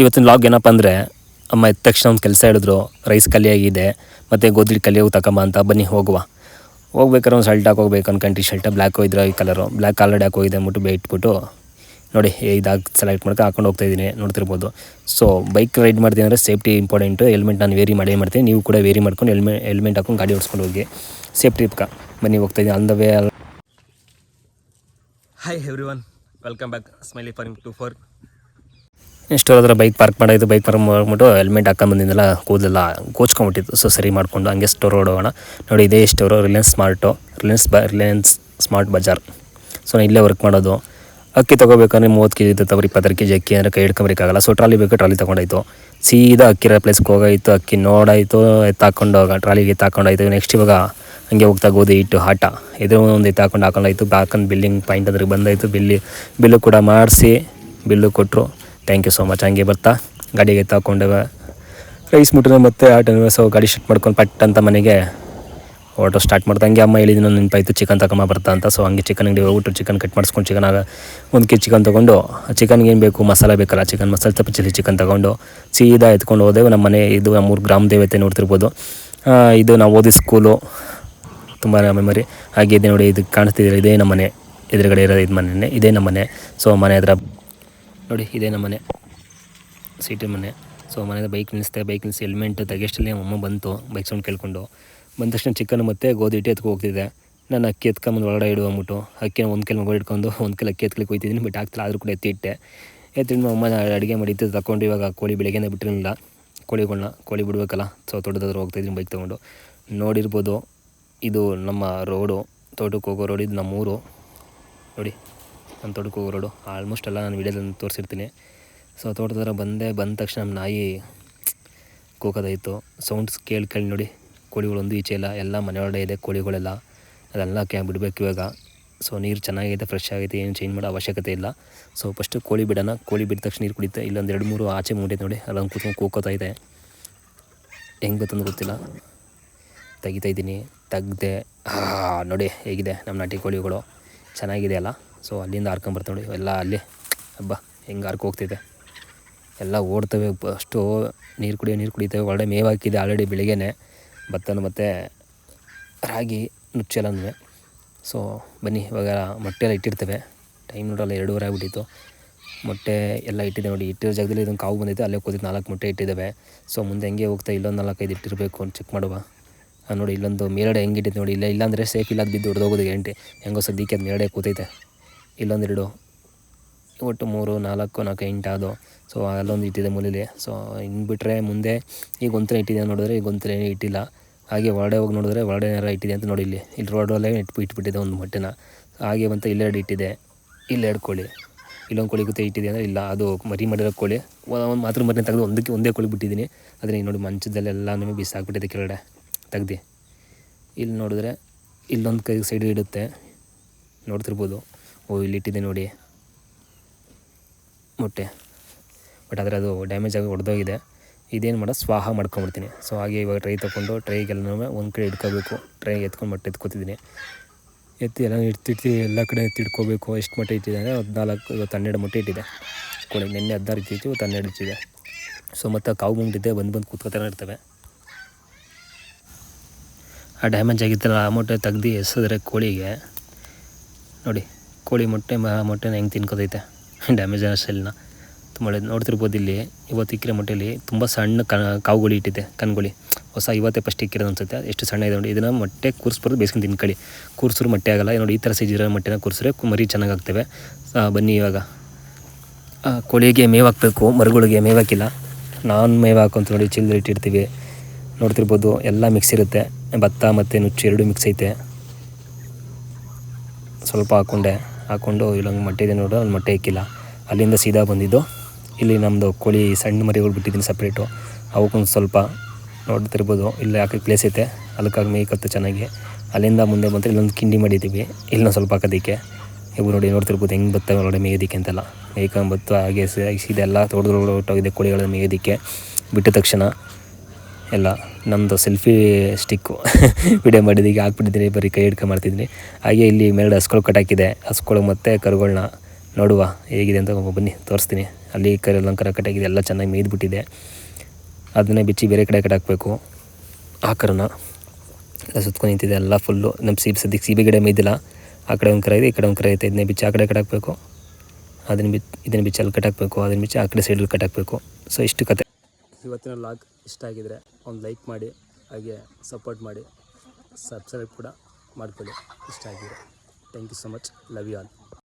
ಇವತ್ತಿನ ಲಾಗ್ ಏನಪ್ಪ ಅಂದರೆ ಅಮ್ಮ ಎದ್ದ ತಕ್ಷಣ ಒಂದು ಕೆಲಸ ಹೇಳಿದ್ರು, ರೈಸ್ ಖಾಲಿಯಾಗಿದೆ ಮತ್ತು ಗೋಧಿ ಖಾಲಿಯಾಗಿ ತಗೊಂಬ ಅಂತ. ಬನ್ನಿ ಹೋಗುವ. ಹೋಗ್ಬೇಕಾದ್ರೆ ಒಂದು ಶರ್ಟ್ ಹಾಕೋಗ್ಬೇಕು ಅನ್ಕೊಂಡು ಶರ್ಟ್ ಬ್ಲ್ಯಾಕ್ ಹೋಗಿದ್ರೆ ಈ ಕಲರು ಬ್ಲ್ಯಾಕ್ ಆಲ್ರೆಡಿ ಹಾಕೋಗಿದೆ ಅಂದ್ಬಿಟ್ಟು ಇಟ್ಬಿಟ್ಟು ನೋಡಿ ಇದಾಗಿ ಸೆಲೆಕ್ಟ್ ಮಾಡ್ಕೊಂಡು ಹಾಕೊಂಡು ಹೋಗ್ತಾಯಿದ್ದೀನಿ, ನೋಡ್ತಿರ್ಬೋದು. ಸೊ ಬೈಕ್ ರೈಡ್ ಮಾಡ್ತೀನಿ ಅಂದರೆ ಸೇಫ್ಟಿ ಇಂಪಾರ್ಟೆಂಟು. ಹೆಲ್ಮೆಟ್ ನಾನು ವೇರಿ ಮಾಡ್ತೀನಿ, ನೀವು ಕೂಡ ವೇರಿ ಮಾಡ್ಕೊಂಡು ಹೆಲ್ಮೆಟ್ ಹಾಕೊಂಡು ಗಾಡಿ ಓಡಿಸ್ಕೊಂಡು ಹೋಗಿ ಸೇಫ್ಟಿ ಇಪ್ಕ. ಬನ್ನಿ ಹೋಗ್ತಾಯಿದ್ದೀನಿ on the way. Hi everyone, welcome back Smiley Farm 24. ಇಷ್ಟು ಹೋದ್ರೆ ಬೈಕ್ ಪಾರ್ಕ್ ಮಾಡಿದ್ದು, ಬೈಕ್ ಪಾರ್ಕ್ ಮಾಡ್ಬಿಟ್ಟು ಹೆಲ್ಮೆಟ್ ಹಾಕೊಂಬಂದಿದ್ದೆಲ್ಲ ಕೂದಲೆಲ್ಲ ಕೋಚ್ಕೊಂಬಿಟ್ಟಿತ್ತು. ಸೊ ಸರಿ ಮಾಡಿಕೊಂಡು ಹಂಗೆ ಸ್ಟೋರ್ ಹೋಗೋಣ. ನೋಡಿ ಇದೇ ಸ್ಟೋರು ರಿಲಯನ್ಸ್ ಸ್ಮಾರ್ಟ್ ಬಜಾರ್. ಸೊ ನಾನು ಇಲ್ಲೇ ವರ್ಕ್ ಮಾಡೋದು. ಅಕ್ಕಿ ತೊಗೋಬೇಕಂದ್ರೆ 30 kg ಇತ್ತು, 26 kg ಅಕ್ಕಿ ಅಂದರೆ ಕೈ ಹಿಡ್ಕೊಂಬರಿಕಾಗಲ್ಲ. ಸೊ ಟ್ರಾಲಿ ಬೇಕು, ಟ್ರಾಲಿ ತೊಗೊಂಡಾಯ್ತು. ಸೀದಾ ಅಕ್ಕಿರೋ ಪ್ಲೇಸ್ಗೆ ಹೋಗಾಯಿತು. ಅಕ್ಕಿ ನೋಡಾಯಿತು, ಎತ್ತಾಕೊಂಡು ಟ್ರಾಲಿಗೆ ಎತ್ತಾಕೊಂಡಾಯ್ತು. ನೆಕ್ಸ್ಟ್ ಇವಾಗ ಹಂಗೆ ಹೋಗ್ತಾ ಗೋಧಿ ಹಿಟ್ಟು ಆಟ ಇದು ಒಂದು ಹಾಕೊಂಡಾಯ್ತು. ಹಾಕೊಂಡು ಬಿಲ್ಲಿಂಗ್ ಪಾಯಿಂಟ್ ಅಂದ್ರೆ ಬಂದಾಯಿತು. ಬಿಲ್ಲು ಕೂಡ ಮಾಡಿಸಿ ಬಿಲ್ಲು ಕೊಟ್ಟರು. Thank you so much. ಹಂಗೆ ಬರ್ತಾ ಗಾಡಿಗೆ ಎತ್ತಾಕೊಂಡೇವೆ. ರೈಸ್ ಮುಟ್ಟಿದ್ರೆ ಮತ್ತೆ ಆಟೋ. ಸೊ ಗಾಡಿ ಶಿಫ್ಟ್ ಮಾಡ್ಕೊಂಡು ಪಟ್ ಅಂತ ಮನೆಗೆ ಆಟೋ ಸ್ಟಾರ್ಟ್ ಮಾಡ್ತಾ ಹಂಗೆ ಅಮ್ಮ ಹೇಳಿದ್ದು ನೆನಪಾಯಿತು ಚಿಕನ್ ತಗೊಂಬ ಬರ್ತಾ ಅಂತ. ಸೊ ಹಂಗೆ ಚಿಕನ್ ಅಂಗಡಿ ಹೋಗ್ಬಿಟ್ಟು ಚಿಕನ್ ಕಟ್ ಮಾಡಿಸ್ಕೊಂಡು ಚಿಕನಾಗ 1 kg ಚಿಕನ್ ತೊಗೊಂಡು, ಚಿಕನ್ಗೆ ಏನು ಬೇಕು ಮಸಾಲೆ ಬೇಕಲ್ಲ, ಚಿಕನ್ ಮಸಾಲೆ ಚಿಲ್ಲಿ ಚಿಕನ್ ತೊಗೊಂಡು ಸೀದಾ ಎತ್ಕೊಂಡು ಹೋದೆವು ನಮ್ಮ ಮನೆ. ಇದು ನಮ್ಮೂರು ಗ್ರಾಮ ದೇವತೆ ನೋಡ್ತಿರ್ಬೋದು. ಇದು ನಾವು ಓದಿದ ಸ್ಕೂಲು, ತುಂಬ ಮೆಮೊರಿ. ಹಾಗೆ ಇದೆ ನೋಡಿ, ಇದು ಕಾಣಿಸ್ತಿದ್ರೆ ಇದೇ ನಮ್ಮ ಮನೆ. ಎದುರುಗಡೆ ಇರೋದು ಇದು ಮನೆ, ಇದೇ ನಮ್ಮ ಮನೆ. ಸೊ ಮನೆ ಹತ್ರ ನೋಡಿ ಇದೇ ನಮ್ಮ ಮನೆ, ಸೀಟಿನ ಮನೆ. ಸೊ ಮನೆಯಿಂದ ಬೈಕ್ ನಿಲ್ಲಿಸಿ ಹೆಲ್ಮೆಟ್ ತೆಗೆಷ್ಟಲ್ಲಿ ಅಮ್ಮ ಬಂತು. ಬೈಕ್ ಸೌಂಡ್ ಕೇಳ್ಕೊಂಡು ಬಂದ ತಕ್ಷಣ ಚಿಕನ್ ಮತ್ತು ಗೋಧಿ ಹಿಟ್ಟು ಎತ್ಕೊ ಹೋಗ್ತಿದ್ದೆ. ನಾನು ಅಕ್ಕಿ ಎತ್ಕೊಂಬಂದು ಒಳಗಡೆ ಇಡುವಂಬಿಟ್ಟು ಅಕ್ಕಿನ 1 kg ಮಗು ಇಟ್ಕೊಂಡು 1 kg ಅಕ್ಕಿ ಎತ್ಲಿಕ್ಕೆ ಹೋಗ್ತಿದ್ದೀನಿ. ಬಟ್ ಆಗ್ತಿಲ್ಲ, ಆದರೂ ಕೂಡ ಎತ್ತಿಟ್ಟು ಅಮ್ಮ ಅಡುಗೆ ಮಾಡಿದ್ದು ತಗೊಂಡು ಇವಾಗ ಕೋಳಿ ಬೆಳಗ್ಗೆನೇ ಬಿಟ್ಟಿರಲಿಲ್ಲ. ಕೋಳಿ ಬಿಡಬೇಕಲ್ಲ. ಸೊ ತೋಟದಾದ್ರು ಹೋಗ್ತಾಯಿದ್ದೀನಿ ಬೈಕ್ ತೊಗೊಂಡು. ನೋಡಿರ್ಬೋದು ಇದು ನಮ್ಮ ರೋಡು, ತೋಟಕ್ಕೆ ಹೋಗೋ ರೋಡ್. ಇದು ನಮ್ಮೂರು ನೋಡಿ, ನಮ್ಮ ತೋಟಕ್ಕೆ ಹೋಗೋ ರೋಡು. ಆಲ್ಮೋಸ್ಟ್ ಎಲ್ಲ ನಾನು ವೀಡಿಯೋದಲ್ಲಿ ತೋರಿಸಿರ್ತೀನಿ. ಸೊ ತೋಟದ ಬಂದ ತಕ್ಷಣ ನಮ್ಮ ನಾಯಿ ಕೂಗೋದಾಯಿತು. ಸೌಂಡ್ಸ್ ಕೇಳಿ ನೋಡಿ, ಕೋಳಿಗಳೊಂದು ಈಚೆ ಇಲ್ಲ, ಎಲ್ಲ ಮನೆಯೊಳಗಡೆ ಇದೆ ಕೋಳಿಗಳೆಲ್ಲ. ಅದೆಲ್ಲ ಬಿಡಬೇಕು ಇವಾಗ. ಸೊ ನೀರು ಚೆನ್ನಾಗಿದೆ, ಫ್ರೆಶ್ ಆಗೈತೆ, ಏನು ಚೇಂಜ್ ಮಾಡೋ ಅವಶ್ಯಕತೆ ಇಲ್ಲ. ಸೊ ಫಸ್ಟು ಕೋಳಿ ಬಿಡೋಣ. ಕೋಳಿ ಬಿಟ್ಟ ತಕ್ಷಣ ನೀರು ಕುಡಿಯುತ್ತೆ. ಇಲ್ಲೊಂದು 2-3 ಆಚೆ ಮೂಟೈತೆ ನೋಡಿ, ಅಲ್ಲೊಂದು ಕೂತ್ಕೊಂಡು ಕೂಕೋತೈತೆ. ಹೆಂಗೆ ಗೊತ್ತಂದು ಗೊತ್ತಿಲ್ಲ. ತೆಗಿತಾಯಿದ್ದೀನಿ, ತೆಗ್ದೆ. ನೋಡಿ ಹೇಗಿದೆ ನಮ್ಮ ನಾಟಿ ಕೋಳಿಗಳು, ಚೆನ್ನಾಗಿದೆ ಅಲ್ಲ. ಸೊ ಅಲ್ಲಿಂದ ಹಾರ್ಕೊಂಬರ್ತಾವೆ ನೋಡಿ ಎಲ್ಲ. ಅಲ್ಲಿ ಹಬ್ಬ ಹೆಂಗೆ ಹೋಗ್ತಿದೆ, ಎಲ್ಲ ಓಡ್ತವೆ. ಅಷ್ಟು ನೀರು ಕುಡಿತವೆ. ಒಳ್ಳೆ ಮೇವು ಹಾಕಿದೆ ಆಲ್ರೆಡಿ ಬೆಳಿಗ್ಗೆನೆ, ಭತ್ತನ ಮತ್ತು ರಾಗಿ ನುಚ್ಚೆಲ್ಲನೂ. ಸೊ ಬನ್ನಿ ಇವಾಗ ಮೊಟ್ಟೆ ಎಲ್ಲ ಇಟ್ಟಿರ್ತೇವೆ. ಟೈಮ್ ನೋಡಲ್ಲ, 2:30 ಆಗಿಬಿಟ್ಟಿತ್ತು. ಮೊಟ್ಟೆ ಎಲ್ಲ ಇಟ್ಟಿದೆ ನೋಡಿ. ಇಟ್ಟಿರೋ ಜಾಗದಲ್ಲಿ ಇದೊಂದು ಕಾವು ಬಂದೈತೆ, ಅಲ್ಲೇ ಕೂತಿದ್ದು 4 ಮೊಟ್ಟೆ ಇಟ್ಟಿದ್ದಾವೆ. ಸೊ ಮುಂದೆ ಹೆಂಗೆ ಹೋಗ್ತಾ ಇಲ್ಲೊಂದು 4-5 ಇಟ್ಟಿರಬೇಕು ಅಂತ ಚೆಕ್ ಮಾಡುವ. ನೋಡಿ ಇಲ್ಲೊಂದು ಮೇಲ್ಗಡೆ ಹೆಂಗೆ ಇಟ್ಟಿದ್ದು ನೋಡಿ. ಇಲ್ಲಾಂದರೆ ಸೇಫ್ ಇಲ್ಲ, ಬಿದ್ದು ಹೊಡೆದೋಗೋದು ಗ್ಯಾರಂಟಿ. ಹೆಂಗೋ ಸದ್ಯಕ್ಕೆ ಅದು ಮೇಲ್ಗಡೆ ಕೂತೈತೆ. ಇಲ್ಲೊಂದು 2, ಒಟ್ಟು 3, 4, 8 ಅದು. ಸೊ ಅಲ್ಲೊಂದು ಇಟ್ಟಿದೆ ಮೂಲೆಯಲ್ಲಿ. ಸೊ ಇನ್ನು ಬಿಟ್ಟರೆ ಮುಂದೆ ಈಗ ಗೊಂತಲೆ ಇಟ್ಟಿದೆ ನೋಡಿದ್ರೆ, ಈಗ ಗೊಂತಲೆ ಇಟ್ಟಿಲ್ಲ. ಹಾಗೆ ಹೊರಡೆ ಹೋಗಿ ನೋಡಿದ್ರೆ ಒಳಗಡೆ ಏನಾರ ಇಟ್ಟಿದೆ ಅಂತ ನೋಡಿ. ಇಲ್ಲಿ ರೋಡಲ್ಲೇ ಇಟ್ಬಿಟ್ಟಿದೆ ಒಂದು ಮೊಟ್ಟೆನ. ಹಾಗೆ ಬಂತ ಇಲ್ಲೆರಡು ಇಟ್ಟಿದೆ, ಇಲ್ಲೆರಡು ಕೋಳಿ. ಇಲ್ಲೊಂದು ಕೋಳಿ ಗೊತ್ತೇ ಇಟ್ಟಿದೆ ಅಂದರೆ ಇಲ್ಲ, ಅದು ಮರಿ ಮಾಡಿರೋ ಕೋಳಿ. ಒಂದು ಮಾತ್ರ ಮರಿನ ತೆಗೆದು ಒಂದೇ ಕೋಳಿ ಬಿಟ್ಟಿದ್ದೀನಿ. ಅದನ್ನ ನೋಡಿ ಮಂಚದಲ್ಲೆಲ್ಲ ನಿಮಗೆ ಬಿಸಾಕ್ಬಿಟ್ಟಿದೆ ಕೆಳಗಡೆ ತೆಗ್ದು. ಇಲ್ಲಿ ನೋಡಿದ್ರೆ ಇಲ್ಲೊಂದು ಕೈ ಸೈಡ್ ಇಡುತ್ತೆ, ನೋಡ್ತಿರ್ಬೋದು. ಇಲ್ಲಿ ಇಟ್ಟಿದೆ ನೋಡಿ ಮೊಟ್ಟೆ. ಬಟ್ ಆದರೆ ಅದು ಡ್ಯಾಮೇಜ್ ಆಗಿ ಹೊಡೆದೋಗಿದೆ. ಇದೇನು ಮಾಡೋದು, ಸ್ವಾಹ ಮಾಡ್ಕೊಂಬಿಡ್ತೀನಿ. ಸೊ ಹಾಗೆ ಇವಾಗ ಟ್ರೈ ತೊಗೊಂಡು ಟ್ರೈಗೆಲ್ಲ ಒಂದು ಕಡೆ ಇಟ್ಕೋಬೇಕು. ಟ್ರೈಗೆ ಎತ್ಕೊಂಡು ಮೊಟ್ಟೆ ಎತ್ಕೋತಿದ್ದೀನಿ. ಎಲ್ಲ ಎಲ್ಲ ಕಡೆ ಎತ್ತಿಡ್ಕೋಬೇಕು. ಎಷ್ಟು ಮೊಟ್ಟೆ ಇಟ್ಟಿದೆ ಅಂದರೆ 14, ಇವತ್ತು 12 ಮೊಟ್ಟೆ ಇಟ್ಟಿದೆ ಕೋಳಿ. ನಿನ್ನೆ 16 ಇಟ್ಟಿತ್ತು, ಇವತ್ತು 12 ಇಟ್ಟಿದೆ. ಸೊ ಮತ್ತು ಕಾವು ಮುಂಟಿದ್ದೆ ಬಂದು ಕೂತ್ಕೊತಾನೆ ಇರ್ತವೆ. ಆ ಡ್ಯಾಮೇಜ್ ಆಗಿತ್ತಲ್ಲ, ಆ ಮೊಟ್ಟೆ ತೆಗ್ದು ಎಸಿದ್ರೆ ಕೋಳಿಗೆ ನೋಡಿ, ಕೋಳಿ ಮೊಟ್ಟೆನ ಹೆಂಗೆ ತಿನ್ಕೋತೈತೆ. ಡ್ಯಾಮೇಜ್ ಅಷ್ಟೆಲ್ಲ ತುಂಬ ಒಳ್ಳೇದು. ನೋಡ್ತಿರ್ಬೋದು ಇಲ್ಲಿ ಇವತ್ತು ಇಕ್ಕಿರೋ ಮೊಟ್ಟೆಯಲ್ಲಿ ತುಂಬ ಸಣ್ಣ ಕಾವುಗಳು ಇಟ್ಟಿದೆ, ಕಣ್ಗುಳಿ. ಹೊಸ ಇವತ್ತೇ ಫಸ್ಟ್ ಇಕ್ಕಿರೋದು ಅನ್ಸುತ್ತೆ. ಎಷ್ಟು ಸಣ್ಣ ಇದೆ ನೋಡಿ. ಇದನ್ನು ಮೊಟ್ಟೆ ಕೂರಿಸ್ಬಾರ್ದು, ಬೇಯಿಸ್ಕೊಂಡು ತಿನ್ಕೊಳ್ಳಿ. ಕೂರಿಸ್ರು ಮೊಟ್ಟೆ ಆಗೋಲ್ಲ ನೋಡಿ. ಈ ಥರ ಸೈಜ್ ಇರೋ ಮೊಟ್ಟೆನ ಕೂರಿಸ್ರೆ ಮರಿ ಚೆನ್ನಾಗಾಗ್ತವೆ. ಬನ್ನಿ ಇವಾಗ ಕೋಳಿಗೆ ಮೇವು ಹಾಕಬೇಕು, ಮರುಗಳಿಗೆ ಮೇವು ಹಾಕಿಲ್ಲ. ನಾನು ಮೇವು ಹಾಕೊಂತ ನೋಡಿ ಚಿಲ್ಲರೆ ಇಟ್ಟಿರ್ತೀವಿ. ನೋಡ್ತಿರ್ಬೋದು ಎಲ್ಲ ಮಿಕ್ಸ್ ಇರುತ್ತೆ. ಭತ್ತ ಮತ್ತು ನುಚ್ಚು 2 ಮಿಕ್ಸ್ ಐತೆ. ಸ್ವಲ್ಪ ಹಾಕ್ಕೊಂಡು ಇಲ್ಲೊಂದು ಮೊಟ್ಟೆ ಇದೆ ನೋಡು, ಅಲ್ಲಿ ಮೊಟ್ಟೆ ಇಕ್ಕಿಲ್ಲ. ಅಲ್ಲಿಂದ ಸೀದಾ ಬಂದಿದ್ದು ಇಲ್ಲಿ ನಮ್ಮದು ಕೋಳಿ ಸಣ್ಣ ಮರಿಗಳು ಬಿಟ್ಟಿದ್ದೀನಿ ಸಪ್ರೇಟು. ಅವಕ್ಕೊಂದು ಸ್ವಲ್ಪ ನೋಡ್ತಿರ್ಬೋದು, ಇಲ್ಲಿ ಹಾಕೋಕ್ಕೆ ಪ್ಲೇಸ್ ಐತೆ, ಅದಕ್ಕಾಗಿ ಮೇಯ್ಕತ್ತು ಚೆನ್ನಾಗಿ. ಅಲ್ಲಿಂದ ಮುಂದೆ ಬಂದರೆ ಇಲ್ಲೊಂದು ಕಿಂಡಿ ಮಾಡಿದ್ದೀವಿ, ಇಲ್ಲೊಂದು ಸ್ವಲ್ಪ ಹಾಕೋದಕ್ಕೆ. ಇವು ನೋಡಿ ನೋಡ್ತಿರ್ಬೋದು ಹೆಂಗೆ ಬರ್ತವೆ ಒಳಗಡೆ ಮೇಯೋದಕ್ಕೆ ಅಂತೆಲ್ಲ. ಮೇಯ್ಕೊಂಬತ್ತು ಹಾಗೆ ಇದೆಲ್ಲ ತೋಟದೊಳಗಡೆ ಹೊಟ್ಟೋಗಿದೆ ಕೋಳಿಗಳ ಮೇಯೋದಕ್ಕೆ. ಬಿಟ್ಟ ತಕ್ಷಣ ಎಲ್ಲ ನಮ್ಮದು ಸೆಲ್ಫಿ ಸ್ಟಿಕ್ಕು ವಿಡಿಯೋ ಮಾಡಿದ್ದೀಗ ಹಾಕ್ಬಿಟ್ಟಿದ್ದೀನಿ, ಬರೀ ಕೈ ಹಿಡ್ಕೊಂಡು ಮಾಡ್ತಿದ್ದೀನಿ. ಹಾಗೆ ಇಲ್ಲಿ ಮೇಲ್ಗಡೆ ಹಸ್ಗಳು ಕಟ್ಟಾಕಿದೆ. ಹಸ್ಗಳು ಮತ್ತು ಕರುಗಳನ್ನ ನೋಡುವ ಹೇಗಿದೆ ಅಂತ ಬನ್ನಿ ತೋರಿಸ್ತೀನಿ. ಅಲ್ಲಿ ಕರೆಲ್ಲ ಕರ ಕಟ್ಟಾಗಿದೆ, ಎಲ್ಲ ಚೆನ್ನಾಗಿ ಮೇಯ್ದುಬಿಟ್ಟಿದೆ. ಅದನ್ನೇ ಬಿಚ್ಚಿ ಬೇರೆ ಕಡೆ ಕಟ್ಟಾಕಬೇಕು. ಆ ಕರನ ಎಲ್ಲ ಸುತ್ಕೊಂಡು ನಿಂತಿದೆ, ಎಲ್ಲ ಫುಲ್ಲು ನಮ್ಮ ಸದ್ಯಕ್ಕೆ ಸೀಬೆ ಗಿಡ ಮೇಯ್ದಿಲ್ಲ. ಆ ಕಡೆ ಒಂದು ಕರ ಇದೆ, ಈ ಕಡೆ ಒಂದು ಕರ ಐತೆ. ಇದನ್ನೇ ಬಿಚ್ಚಿ ಆ ಕಡೆ ಕಟ್ಟಾಕಬೇಕು, ಇದನ್ನು ಬಿಚ್ಚಿ ಅಲ್ಲಿ ಕಟ್ಟಾಕಬೇಕು, ಅದನ್ನು ಬಿಚ್ಚಿ ಆ ಕಡೆ ಸೈಡಲ್ಲಿ ಕಟ್ಟಾಕಬೇಕು. ಸೊ ಇಷ್ಟು ಕತೆ. ಇವತ್ತಿನ ಲಾಗ್ ಇಷ್ಟ ಆಗಿದರೆ ಒಂದು ಲೈಕ್ ಮಾಡಿ, ಹಾಗೆ ಸಪೋರ್ಟ್ ಮಾಡಿ, ಸಬ್ಸ್ಕ್ರೈಬ್ ಕೂಡ ಮಾಡ್ಕೊಳ್ಳಿ ಇಷ್ಟ ಆಗಿದೆ. Thank you so much. Love you all.